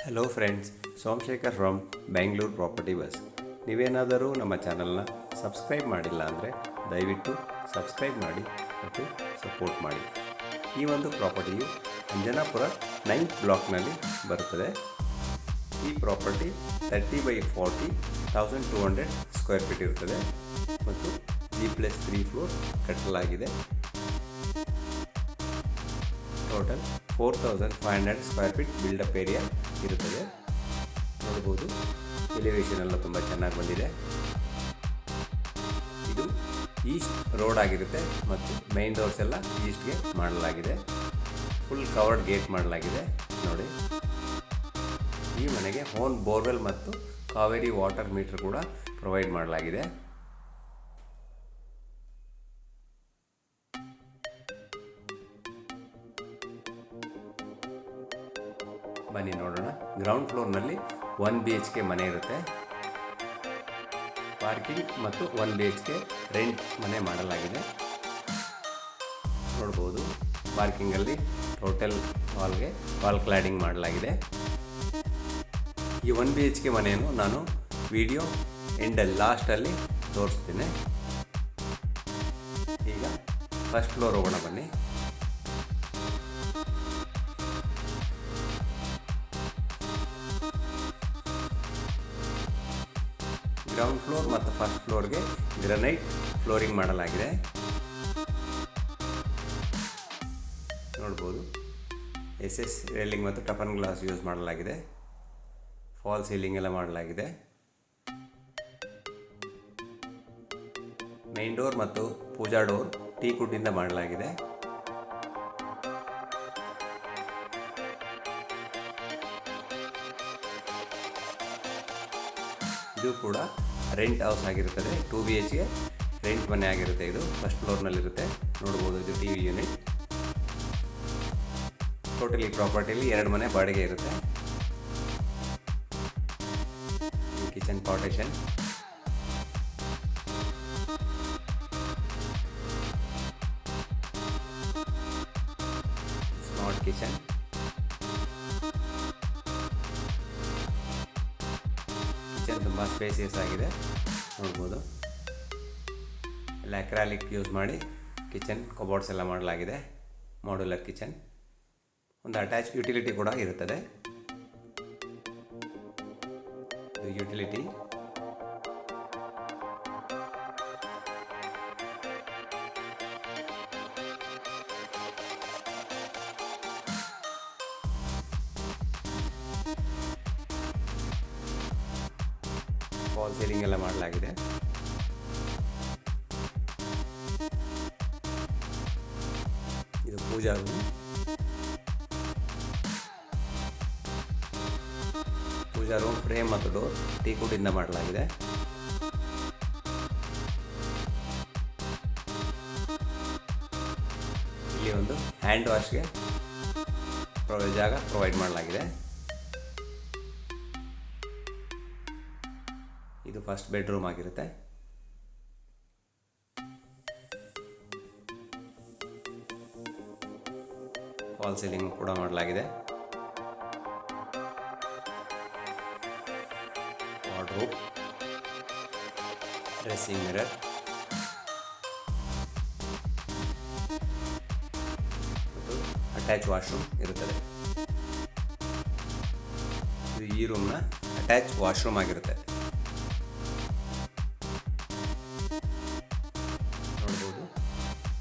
Hello friends, Somashekar from Bengaluru property bus. ನೀವೇನಾದರೂ ನಮ್ಮ ಚಾನಲ್ನ ಸಬ್ಸ್ಕ್ರೈಬ್ ಮಾಡಿಲ್ಲ ಅಂದರೆ ದಯವಿಟ್ಟು ಸಬ್ಸ್ಕ್ರೈಬ್ ಮಾಡಿ ಮತ್ತು ಸಪೋರ್ಟ್ ಮಾಡಿ. ಈ ಒಂದು ಪ್ರಾಪರ್ಟಿಯು ಅಂಜನಾಪುರ 9th ಬ್ಲಾಕ್ನಲ್ಲಿ ಬರುತ್ತದೆ. ಈ ಪ್ರಾಪರ್ಟಿ 30/40 1200 ಸ್ಕ್ವೇರ್ ಫೀಟ್ ಇರುತ್ತದೆ ಮತ್ತು G+3 ಫ್ಲೋರ್ ಕಟ್ಟಲಾಗಿದೆ. Total 4500 square feet built up area ಇರುತ್ತದೆ. ನೋಡ್ಬೋದು, ಎಲಿವೇಶನ್ ಎಲ್ಲ ತುಂಬ ಚೆನ್ನಾಗಿ ಬಂದಿದೆ. ಇದು ಈಸ್ಟ್ ರೋಡ್ ಆಗಿರುತ್ತೆ ಮತ್ತು ಮೈನ್ ಡೋರ್ಸ್ ಎಲ್ಲ ಈಸ್ಟ್ಗೆ ಮಾಡಲಾಗಿದೆ. ಫುಲ್ ಕವರ್ಡ್ ಗೇಟ್ ಮಾಡಲಾಗಿದೆ. ನೋಡಿ, ಈ ಮನೆಗೆ ಓನ್ ಬೋರ್ವೆಲ್ ಮತ್ತು ಕಾವೇರಿ ವಾಟರ್ ಮೀಟರ್ ಕೂಡ ಪ್ರೊವೈಡ್ ಮಾಡಲಾಗಿದೆ. ಬನ್ನಿ ನೋಡೋಣ. ಗ್ರೌಂಡ್ ಫ್ಲೋರ್ನಲ್ಲಿ 1 BHK ಮನೆ ಇರುತ್ತೆ. ಪಾರ್ಕಿಂಗ್ ಮತ್ತು 1 BHK ರೆಂಟ್ ಮನೆ ಮಾಡಲಾಗಿದೆ. ನೋಡ್ಬೋದು, ಪಾರ್ಕಿಂಗಲ್ಲಿ ಟೋಟಲ್ ವಾಲ್ ಕ್ಲಾಡಿಂಗ್ ಮಾಡಲಾಗಿದೆ. ಈ 1 BHK ಮನೆಯನ್ನು ನಾನು ವಿಡಿಯೋ ಎಂಡಲ್ಲಿ ಲಾಸ್ಟಲ್ಲಿ ತೋರಿಸ್ತೀನಿ. ಈಗ ಫಸ್ಟ್ ಫ್ಲೋರ್ ಹೋಗೋಣ ಬನ್ನಿ. ಗ್ರೌಂಡ್ ಫ್ಲೋರ್ ಮತ್ತು ಫಸ್ಟ್ ಫ್ಲೋರ್ಗೆ ಗ್ರನೈಟ್ ಫ್ಲೋರಿಂಗ್ ಮಾಡಲಾಗಿದೆ. ನೋಡ್ಬೋದು, SS ರೇಲಿಂಗ್ ಮತ್ತು ಟಫನ್ ಗ್ಲಾಸ್ ಯೂಸ್ ಮಾಡಲಾಗಿದೆ. ಫಾಲ್ ಸೀಲಿಂಗ್ ಎಲ್ಲ ಮಾಡಲಾಗಿದೆ. ಮೈನ್ ಡೋರ್ ಮತ್ತು ಪೂಜಾ ಡೋರ್ ಟೀಕ್ ವುಡ್ಡಿಂದ ಮಾಡಲಾಗಿದೆ. ಇದು ಕೂಡ ರೆಂಟ್ ಹೌಸ್ ಆಗಿರುತ್ತದೆ. 2 BHK ರೆಂಟ್ ಮನೆ ಆಗಿರುತ್ತೆ. ಇದು ಫಸ್ಟ್ ಫ್ಲೋರ್ನಲ್ಲಿರುತ್ತೆ. ನೋಡ್ಬೋದು, ಇದು TV ಯೂನಿಟ್. ಟೋಟಲ್ ಈ ಪ್ರಾಪರ್ಟಿಯಲ್ಲಿ 2 ಮನೆ ಬಾಡಿಗೆ ಇರುತ್ತೆ. ಕಿಚನ್ ಪಾರ್ಟಿಷನ್, ಸ್ಮಾರ್ಟ್ ಕಿಚನ್, ತುಂಬ ಸ್ಪೇಸಿಯಸ್ ಆಗಿದೆ. ನೋಡ್ಬೋದು, ಎಲ್ಲ ಅಕ್ರಾಲಿಕ್ ಯೂಸ್ ಮಾಡಿ ಕಿಚನ್ ಕಬೋರ್ಡ್ಸ್ ಎಲ್ಲ ಮಾಡಲಾಗಿದೆ. ಮಾಡ್ಯುಲರ್ ಕಿಚನ್, ಒಂದು ಅಟ್ಯಾಚ್ ಯುಟಿಲಿಟಿ ಕೂಡ ಇರುತ್ತದೆ. ಇದು ಯುಟಿಲಿಟಿ. ಫಾಲ್ ಸೀಲಿಂಗ್ ಎಲ್ಲ ಮಾಡಲಾಗಿದೆ. ಇದು ಪೂಜಾ ರೂಮ್. ಪೂಜಾ ರೂಮ್ ಫ್ರೇಮ್ ಮತ್ತು ಡೋರ್ ಟೀಕ್ ವುಡ್ಡಿಂದ ಮಾಡಲಾಗಿದೆ. ಇಲ್ಲಿ ಒಂದು ಹ್ಯಾಂಡ್ ವಾಶ್ಗೆ ಜಾಗ ಪ್ರೊವೈಡ್ ಮಾಡಲಾಗಿದೆ. ಇದು ಫಸ್ಟ್ ಬೆಡ್ರೂಮ್ ಆಗಿರುತ್ತೆ. ಫಾಲ್ ಸೀಲಿಂಗ್ ಕೂಡ ಮಾಡಲಾಗಿದೆ. ವಾರ್ಡ್ರೋಬ್, ಡ್ರೆಸ್ಸಿಂಗ್ ಮಿರರ್, ಮತ್ತು ಅಟ್ಯಾಚ್ ವಾಶ್ರೂಮ್ ಇರುತ್ತದೆ. ಇದು ಈ ರೂಮ್ನ ಅಟ್ಯಾಚ್ ವಾಶ್ರೂಮ್ ಆಗಿರುತ್ತೆ.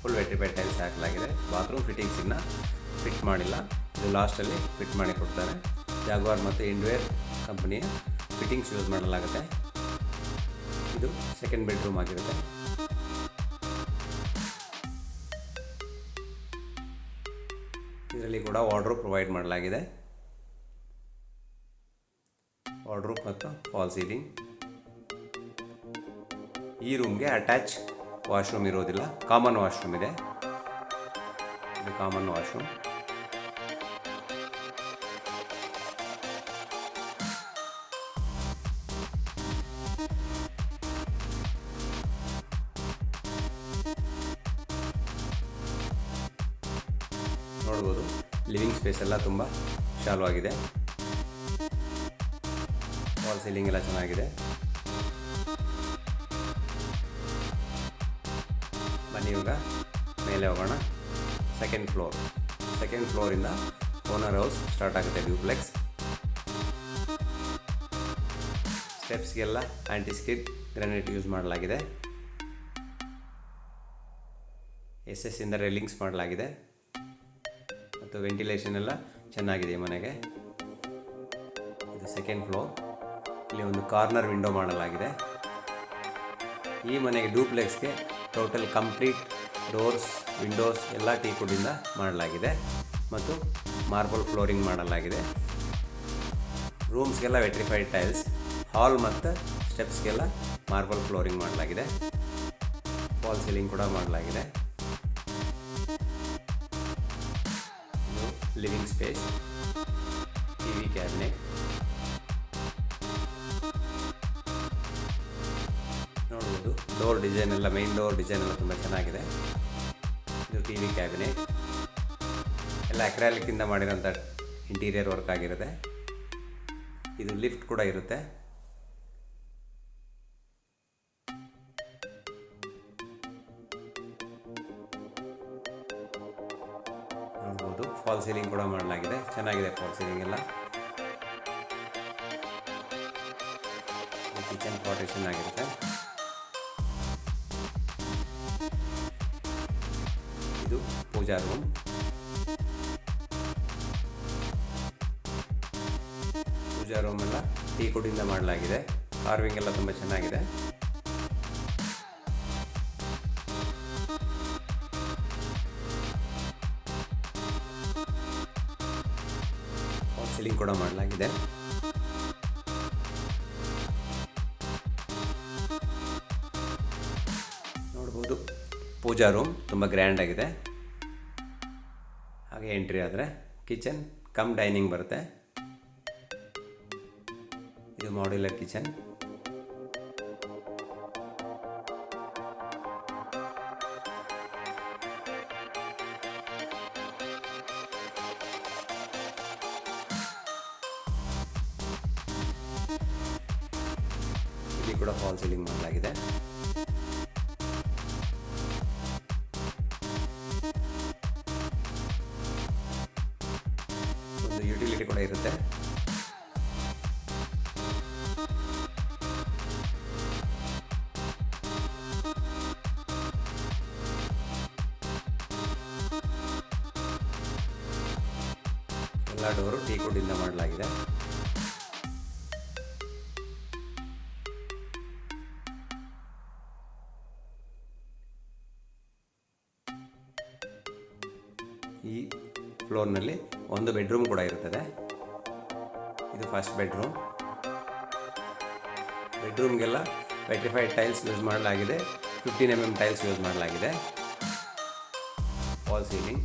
ಫುಲ್ ವೆಟ್ರಿಫೈಡ್ ಟೈಲ್ಸ್ ಹಾಕಲಾಗಿದೆ. ಬಾತ್ರೂಮ್ ಫಿಟ್ಟಿಂಗ್ಸ್ ಇನ್ನು ಫಿಟ್ ಮಾಡಿಲ್ಲ. ಇದು ಲಾಸ್ಟಲ್ಲಿ ಫಿಟ್ ಮಾಡಿ ಕೊಡ್ತಾರೆ. ಜಾಗ್ವಾರ್ ಮತ್ತು ಇಂಡ್ವೇರ್ ಕಂಪನಿಯ ಫಿಟ್ಟಿಂಗ್ಸ್ ಯೂಸ್ ಮಾಡಲಾಗುತ್ತೆ. ಇದು ಸೆಕೆಂಡ್ ಬೆಡ್ರೂಮ್ ಆಗಿರುತ್ತೆ. ಇದರಲ್ಲಿ ಕೂಡ ವಾರ್ಡ್ರೋಬ್ ಪ್ರೊವೈಡ್ ಮಾಡಲಾಗಿದೆ. ವಾರ್ಡ್ರೋಬ್ ಮತ್ತು ಫಾಲ್ ಸೀಲಿಂಗ್. ಈ ರೂಮ್ಗೆ ಅಟ್ಯಾಚ್ ವಾಶ್ರೂಮ್ ಇರೋದಿಲ್ಲ, ಕಾಮನ್ ವಾಶ್ರೂಮ್ ಇದೆ. ಇದು ಕಾಮನ್ ವಾಶ್ರೂಮ್. ನೋಡ್ಬೋದು, ಲಿವಿಂಗ್ ಸ್ಪೇಸ್ ಎಲ್ಲ ತುಂಬ ವಿಶಾಲವಾಗಿದೆ. ವಾಲ್ ಸೀಲಿಂಗ್ ಎಲ್ಲ ಚೆನ್ನಾಗಿದೆ. ಬನ್ನಿ ಇವಾಗ ಮೇಲೆ ಹೋಗೋಣ. ಸೆಕೆಂಡ್ ಫ್ಲೋರಿಂದ ಓನರ್ ಹೌಸ್ ಸ್ಟಾರ್ಟ್ ಆಗುತ್ತೆ. ಡ್ಯೂಪ್ಲೆಕ್ಸ್ ಸ್ಟೆಪ್ಸ್ಗೆಲ್ಲ ಆ್ಯಂಟಿ ಸ್ಕಿಡ್ ಗ್ರಾನೈಟ್ ಯೂಸ್ ಮಾಡಲಾಗಿದೆ. SS ಇಂದ ರೇಲಿಂಗ್ಸ್ ಮಾಡಲಾಗಿದೆ ಮತ್ತು ವೆಂಟಿಲೇಷನ್ ಎಲ್ಲ ಚೆನ್ನಾಗಿದೆ ಈ ಮನೆಗೆ. ಇದು ಸೆಕೆಂಡ್ ಫ್ಲೋರ್. ಇಲ್ಲಿ ಒಂದು ಕಾರ್ನರ್ ವಿಂಡೋ ಮಾಡಲಾಗಿದೆ. ಈ ಮನೆಗೆ ಡ್ಯೂಪ್ಲೆಕ್ಸ್ಗೆ ಟೋಟಲ್ ಕಂಪ್ಲೀಟ್ ಡೋರ್ಸ್ ವಿಂಡೋಸ್ ಎಲ್ಲ ಟೀಕ್ವುಡ್ಡಿಂದ ಮಾಡಲಾಗಿದೆ ಮತ್ತು ಮಾರ್ಬಲ್ ಫ್ಲೋರಿಂಗ್ ಮಾಡಲಾಗಿದೆ. ರೂಮ್ಸ್ಗೆಲ್ಲ ವೆಟ್ರಿಫೈಡ್ ಟೈಲ್ಸ್, ಹಾಲ್ ಮತ್ತು ಸ್ಟೆಪ್ಸ್ಗೆಲ್ಲ ಮಾರ್ಬಲ್ ಫ್ಲೋರಿಂಗ್ ಮಾಡಲಾಗಿದೆ. ಫಾಲ್ ಸೀಲಿಂಗ್ ಕೂಡ ಮಾಡಲಾಗಿದೆ. ಇದು ಲಿವಿಂಗ್ ಸ್ಪೇಸ್, TV ಕ್ಯಾಬಿನೆಟ್ ನೋಡ್ಬೋದು. ಡೋರ್ ಡಿಸೈನ್ ಎಲ್ಲ, ಮೈನ್ ಡೋರ್ ಡಿಸೈನ್ ಎಲ್ಲ ತುಂಬ ಚೆನ್ನಾಗಿದೆ. ಇದು TV ಕ್ಯಾಬಿನೆಟ್ ಎಲ್ಲ ಅಕ್ರಾಲಿಕ್ಕಿಂದ ಮಾಡಿರೋಂಥ ಇಂಟೀರಿಯರ್ ವರ್ಕ್ ಆಗಿರುತ್ತೆ. ಇದು ಲಿಫ್ಟ್ ಕೂಡ ಇರುತ್ತೆ. ನೋಡ್ಬೋದು ಫಾಲ್ ಸೀಲಿಂಗ್ ಕೂಡ ಮಾಡಲಾಗಿದೆ. ಚೆನ್ನಾಗಿದೆ ಫಾಲ್ ಸೀಲಿಂಗ್ ಎಲ್ಲ. ಕಿಚನ್ ಪಾರ್ಟಿಷನ್ ಆಗಿರುತ್ತೆ. ಇದು ಪೂಜಾ ರೂಮ್. ಪೂಜಾ ರೂಮ್ ಎಲ್ಲ ಟೀಕ್ವುಡ್ಡಿಂದ ಮಾಡಲಾಗಿದೆ. ಕಾರ್ವಿಂಗ್ ಎಲ್ಲ ತುಂಬ ಚೆನ್ನಾಗಿದೆ. ಫಾಲ್ ಸೀಲಿಂಗ್ ಕೂಡ ಮಾಡಲಾಗಿದೆ. ನೋಡ್ಬೋದು ಪೂಜಾ ರೂಮ್ ತುಂಬ ಗ್ರ್ಯಾಂಡ್ ಆಗಿದೆ. ಹಾಗೆ ಎಂಟ್ರಿ ಆದರೆ ಕಿಚನ್ ಕಮ್ ಡೈನಿಂಗ್ ಬರುತ್ತೆ. ಇದು ಮಾಡ್ಯುಲರ್ ಕಿಚನ್. ಇಲ್ಲಿ ಕೂಡ ಫಾಲ್ ಸೀಲಿಂಗ್ ಮಾಡಲಾಗಿದೆ. ಒಂದು ಯುಟಿಲಿಟಿ ಕೂಡ ಇರುತ್ತೆ. ಎಲ್ಲ ಡೋರು ಟೀಕ್ವುಡ್ಡಿಂದ ಮಾಡಲಾಗಿದೆ. ಈ ಫ್ಲೋರ್ನಲ್ಲಿ ಒಂದು ಬೆಡ್ರೂಮ್ ಕೂಡ ಇರುತ್ತದೆ. ಇದು ಫಸ್ಟ್ ಬೆಡ್ರೂಮ್ಗೆಲ್ಲ ವೆಟ್ರಿಫೈಡ್ ಟೈಲ್ಸ್ ಯೂಸ್ ಮಾಡಲಾಗಿದೆ. 15 mm ಟೈಲ್ಸ್ ಯೂಸ್ ಮಾಡಲಾಗಿದೆ. ಫಾಲ್ ಸೀಲಿಂಗ್,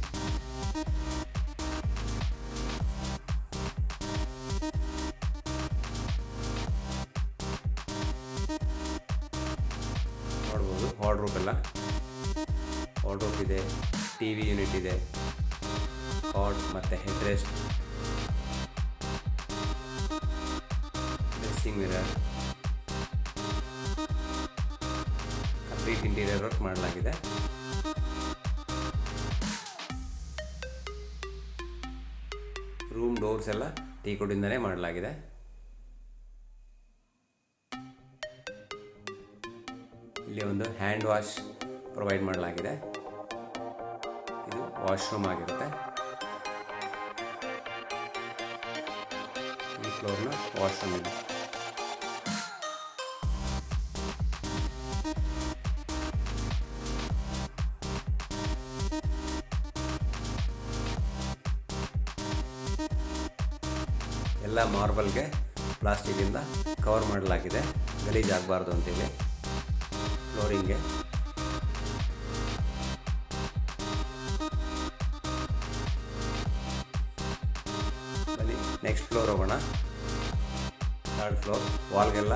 ನೋಡ್ಬೋದು ವಾರ್ಡ್ರೋಬ್ ಇದೆ, TV ಯೂನಿಟ್ ಇದೆ, ಕಾಟ್ ಮತ್ತು head rest, dressing mirror, complete interior work ಮಾಡಲಾಗಿದೆ. ರೂಮ್ ಡೋರ್ಸ್ ಎಲ್ಲ ಟೀಕ್ವುಡ್ಡಿಂದಲೇ ಮಾಡಲಾಗಿದೆ. ಇಲ್ಲಿ ಒಂದು ಹ್ಯಾಂಡ್ ವಾಶ್ ಪ್ರೊವೈಡ್ ಮಾಡಲಾಗಿದೆ. ಇದು ವಾಶ್ರೂಮ್ ಆಗಿರುತ್ತೆ. ಈ ಫ್ಲೋರ್ನ ವಾಶ್ರೂಮ್ ಇದೆ. ಎಲ್ಲ ಮಾರ್ಬಲ್ಗೆ ಪ್ಲಾಸ್ಟಿಕ್ಕಿಂದ ಕವರ್ ಮಾಡಲಾಗಿದೆ, ಗಲೀಜಾಗಬಾರ್ದು ಅಂತೇಳಿ. ಫ್ಲೋರಿಂಗ್ಗೆ ಬನ್ನಿ ನೆಕ್ಸ್ಟ್ ಫ್ಲೋರ್ ಹೋಗೋಣ. Third floor. ವಾಲ್ಗೆಲ್ಲ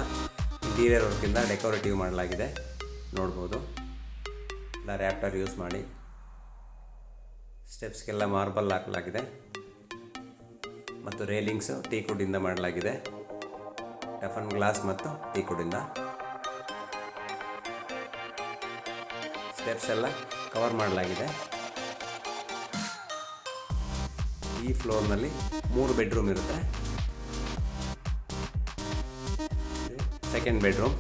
ಇಂಟೀರಿಯರ್ ವರ್ಕಿಂದ ಡೆಕೋರೇಟಿವ್ ಮಾಡಲಾಗಿದೆ. ನೋಡ್ಬೋದು ಎಲ್ಲ ರ್ಯಾಪ್ಟರ್ ಯೂಸ್ ಮಾಡಿ. ಸ್ಟೆಪ್ಸ್ಗೆಲ್ಲ ಮಾರ್ಬಲ್ ಹಾಕಲಾಗಿದೆ ಮತ್ತು ರೇಲಿಂಗ್ಸು ಟೀಕ್ವುಡ್ಡಿಂದ ಮಾಡಲಾಗಿದೆ. ಟಫನ್ ಗ್ಲಾಸ್ ಮತ್ತು ಟೀಕುಡಿಂದ. ಸ್ಟೆಪ್ಸ್ ಎಲ್ಲ ಕವರ್ ಮಾಡಲಾಗಿದೆ. ಈ ಫ್ಲೋರ್ನಲ್ಲಿ 3 ಬೆಡ್ರೂಮ್ ಇರುತ್ತೆ. Second bedroom.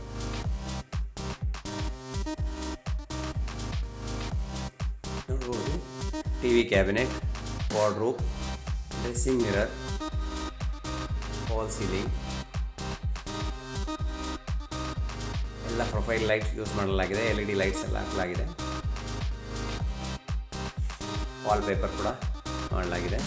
ನೋಡ್ಬೋದು TV cabinet, wardrobe, dressing mirror, fall ceiling, ಎಲ್ಲ ಪ್ರೊಫೈಲ್ ಲೈಟ್ ಯೂಸ್ ಮಾಡಲಾಗಿದೆ. LED ಲೈಟ್ಸ್ ಎಲ್ಲ ಹಾಕಲಾಗಿದೆ. ವಾಲ್ ಪೇಪರ್ ಕೂಡ ಮಾಡಲಾಗಿದೆ.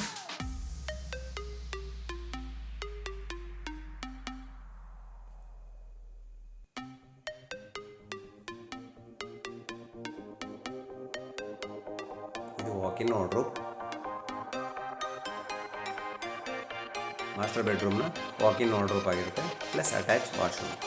ಇದು ವಾಕ್-ಇನ್ ವಾರ್ಡ್ರೋಬ್. ಮಾಸ್ಟರ್ ಬೆಡ್ರೂಮ್ನ ವಾಕ್-ಇನ್ ವಾರ್ಡ್ರೋಬ್ ಆಗಿರುತ್ತೆ, ಪ್ಲಸ್ ಅಟ್ಯಾಚ್ ವಾಶ್ರೂಮ್.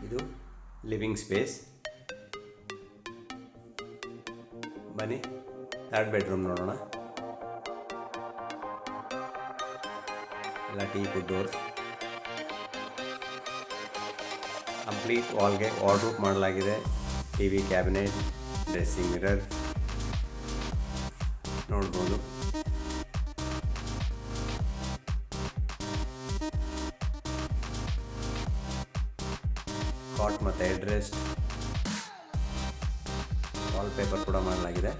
ಇದು ಲಿವಿಂಗ್ ಸ್ಪೇಸ್. ಬನ್ನಿ ಥರ್ಡ್ ಬೆಡ್ರೂಮ್ ನೋಡೋಣ. ಎಲ್ಲ ಟೀಕ್ವುಡ್ ಡೋರ್ಸ್. ಕಂಪ್ಲೀಟ್ ವಾಲ್ಗೆ ವಾರ್ಡ್ರೋಬ್ ಮಾಡಲಾಗಿದೆ. ಟಿವಿ ಕ್ಯಾಬಿನೆಟ್, ಡ್ರೆಸ್ಸಿಂಗ್ ಮಿರರ್ ನೋಡ್ಬೋದು. ಕಾಟ್ ಮತ್ತು ಹೆಡ್ ರೆಸ್ಟ್, ವಾಲ್ ಪೇಪರ್ ಕೂಡ ಮಾಡಲಾಗಿದೆ.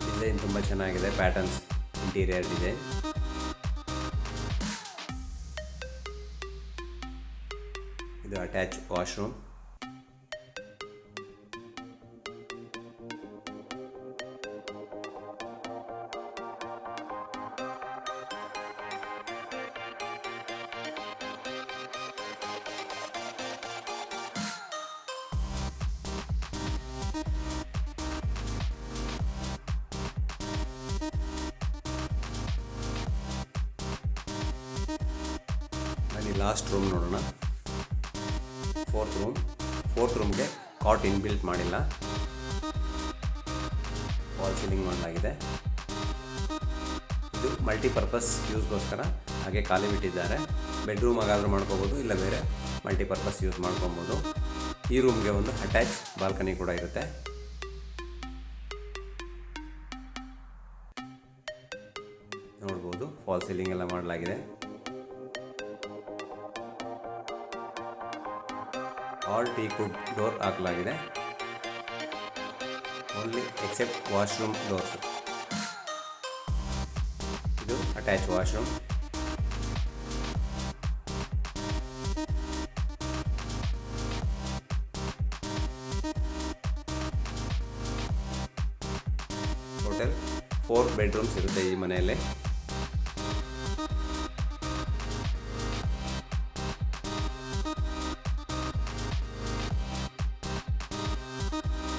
ಡಿಸೈನ್ ತುಂಬ ಚೆನ್ನಾಗಿದೆ. Patterns, interior design. ಇದು ಅಟ್ಯಾಚ್ ವಾಶ್ರೂಮ್. ಲಾಸ್ಟ್ ರೂಮ್ ನೋಡೋಣ. ಫೋರ್ತ್ ರೂಮ್ಗೆ ಕಾಟ್ ಇನ್ಬಿಲ್ಟ್ ಮಾಡಿಲ್ಲ. ವಾಲ್ ಸೀಲಿಂಗ್ ಮಾಡಲಾಗಿದೆ. ಇದು ಮಲ್ಟಿಪರ್ಪಸ್ ಯೂಸ್ಗೋಸ್ಕರ ಹಾಗೆ ಖಾಲಿ ಬಿಟ್ಟಿದ್ದಾರೆ. ಬೆಡ್ರೂಮ್ ಆಗಾದರೂ ಮಾಡ್ಕೋಬೋದು, ಇಲ್ಲ ಬೇರೆ ಮಲ್ಟಿಪರ್ಪಸ್ ಯೂಸ್ ಮಾಡ್ಕೊಬೋದು. ಈ ರೂಮ್ಗೆ ಒಂದು ಅಟ್ಯಾಚ್ ಬಾಲ್ಕನಿ ಕೂಡ ಇರುತ್ತೆ. ನೋಡ್ಬೋದು ಫಾಲ್ ಸೀಲಿಂಗ್ ಎಲ್ಲ ಮಾಡಲಾಗಿದೆ. ಆಲ್ ಟೀಕ್ವುಡ್ ಡೋರ್ ಹಾಕಲಾಗಿದೆ. Only except washroom doors. ಇದು ಅಟ್ಯಾಚ್ ವಾಶ್ರೂಮ್. ಟೋಟಲ್ 4 ಬೆಡ್ರೂಮ್ಸ್ ಇರುತ್ತೆ ಈ ಮನೆಯಲ್ಲಿ.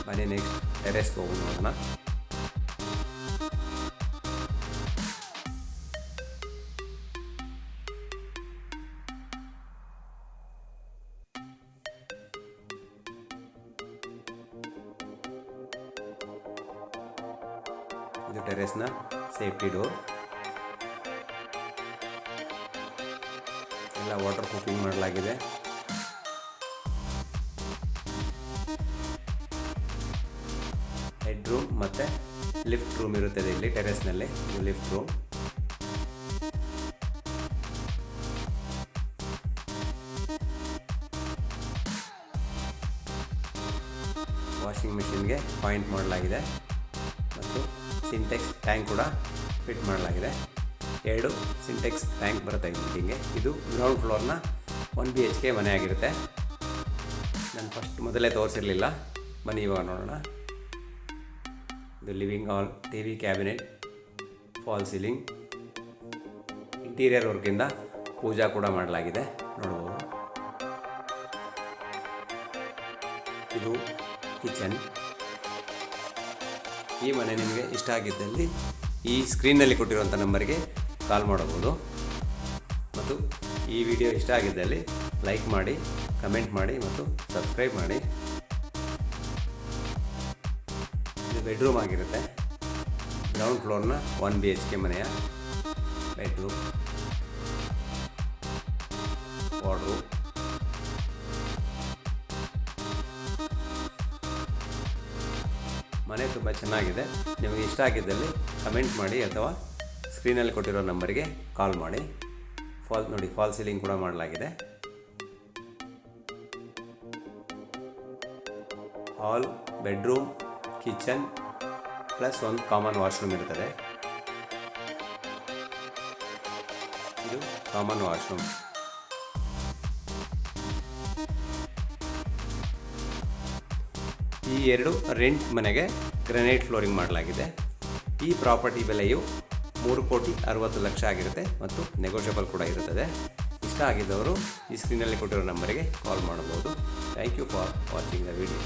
ಬನ್ನಿ ನೆಕ್ಸ್ಟ್ ಟೆರೆಸ್ಗೆ ಹೋಗಿ ನೋಡೋಣ. ಇದು ಟೆರೆಸ್ನ ಸೇಫ್ಟಿ ಡೋರ್. ಎಲ್ಲ ವಾಟರ್ ಪ್ರೂಫಿಂಗ್ ಮಾಡಲಾಗಿದೆ. ಹೆಡ್ ರೂಮ್ ಮತ್ತು ಲಿಫ್ಟ್ ರೂಮ್ ಇರುತ್ತದೆ ಇಲ್ಲಿ ಟೆರೆಸ್ನಲ್ಲಿ. ಇದು ಲಿಫ್ಟ್ ರೂಮ್. ವಾಷಿಂಗ್ ಮಿಷಿನ್ಗೆ ಪಾಯಿಂಟ್ ಮಾಡಲಾಗಿದೆ ಮತ್ತು ಸಿಂಟೆಕ್ಸ್ ಟ್ಯಾಂಕ್ ಕೂಡ ಫಿಟ್ ಮಾಡಲಾಗಿದೆ. 2 ಸಿಂಟೆಕ್ಸ್ ಟ್ಯಾಂಕ್ ಬರುತ್ತೆ ಈ ಬಿಲ್ಡಿಂಗ್ಗೆ. ಇದು ಗ್ರೌಂಡ್ ಫ್ಲೋರ್ನ 1 BHK ಮನೆ ಆಗಿರುತ್ತೆ. ನಾನು ಮೊದಲೇ ತೋರಿಸಿರಲಿಲ್ಲ, ಬನ್ನಿ ಇವಾಗ ನೋಡೋಣ. ಇದು living hall, T V cabinet, fall ceiling, interior ವರ್ಕಿಂದ ಪೂಜಾ ಕೂಡ ಮಾಡಲಾಗಿದೆ, ನೋಡ್ಬೋದು. ಇದು ಕಿಚನ್. ಈ ಮನೆ ನಿಮಗೆ ಇಷ್ಟ ಆಗಿದ್ದಲ್ಲಿ ಈ ಸ್ಕ್ರೀನ್ನಲ್ಲಿ ಕೊಟ್ಟಿರುವಂಥ ನಂಬರಿಗೆ ಕಾಲ್ ಮಾಡಬಹುದು. ಮತ್ತು ಈ ವಿಡಿಯೋ ಇಷ್ಟ ಆಗಿದ್ದಲ್ಲಿ ಲೈಕ್ ಮಾಡಿ, ಕಮೆಂಟ್ ಮಾಡಿ ಮತ್ತು ಸಬ್ಸ್ಕ್ರೈಬ್ ಮಾಡಿ. ಇದು ಬೆಡ್ರೂಮ್ ಆಗಿರುತ್ತೆ. ಗ್ರೌಂಡ್ ಫ್ಲೋರ್ನ 1 BHK ಮನೆಯ ಬೆಡ್ರೂಮ್, ವಾರ್ಡ್ರೂಮ್. ಮನೆ ತುಂಬ ಚೆನ್ನಾಗಿದೆ. ನಿಮಗೆ ಇಷ್ಟ ಆಗಿದ್ದಲ್ಲಿ ಕಮೆಂಟ್ ಮಾಡಿ ಅಥವಾ ಸ್ಕ್ರೀನಲ್ಲಿ ಕೊಟ್ಟಿರೋ ನಂಬರಿಗೆ ಕಾಲ್ ಮಾಡಿ. ನೋಡಿ, ಫಾಲ್ ಸೀಲಿಂಗ್ ಕೂಡ ಮಾಡಲಾಗಿದೆ. ಹಾಲ್, ಬೆಡ್ರೂಮ್, ಕಿಚನ್ ಪ್ಲಸ್ ಒಂದು ಕಾಮನ್ ವಾಶ್ರೂಮ್ ಇರುತ್ತದೆ. ಇದು ಕಾಮನ್ ವಾಶ್ರೂಮ್. ಈ 2 ರೆಂಟ್ ಮನೆಗೆ ಗ್ರಾನೈಟ್ ಫ್ಲೋರಿಂಗ್ ಮಾಡಲಾಗಿದೆ. ಈ ಪ್ರಾಪರ್ಟಿ ಬೆಲೆಯು 3,60,00,000 ಆಗಿರುತ್ತೆ ಮತ್ತು ನೆಗೋಷಿಯಬಲ್ ಕೂಡ ಇರುತ್ತದೆ. ಇಷ್ಟ ಆಗಿದ್ದವರು ಈ ಸ್ಕ್ರೀನಲ್ಲಿ ಕೊಟ್ಟಿರೋ ನಂಬರಿಗೆ ಕಾಲ್ ಮಾಡಬಹುದು. Thank you for watching the video.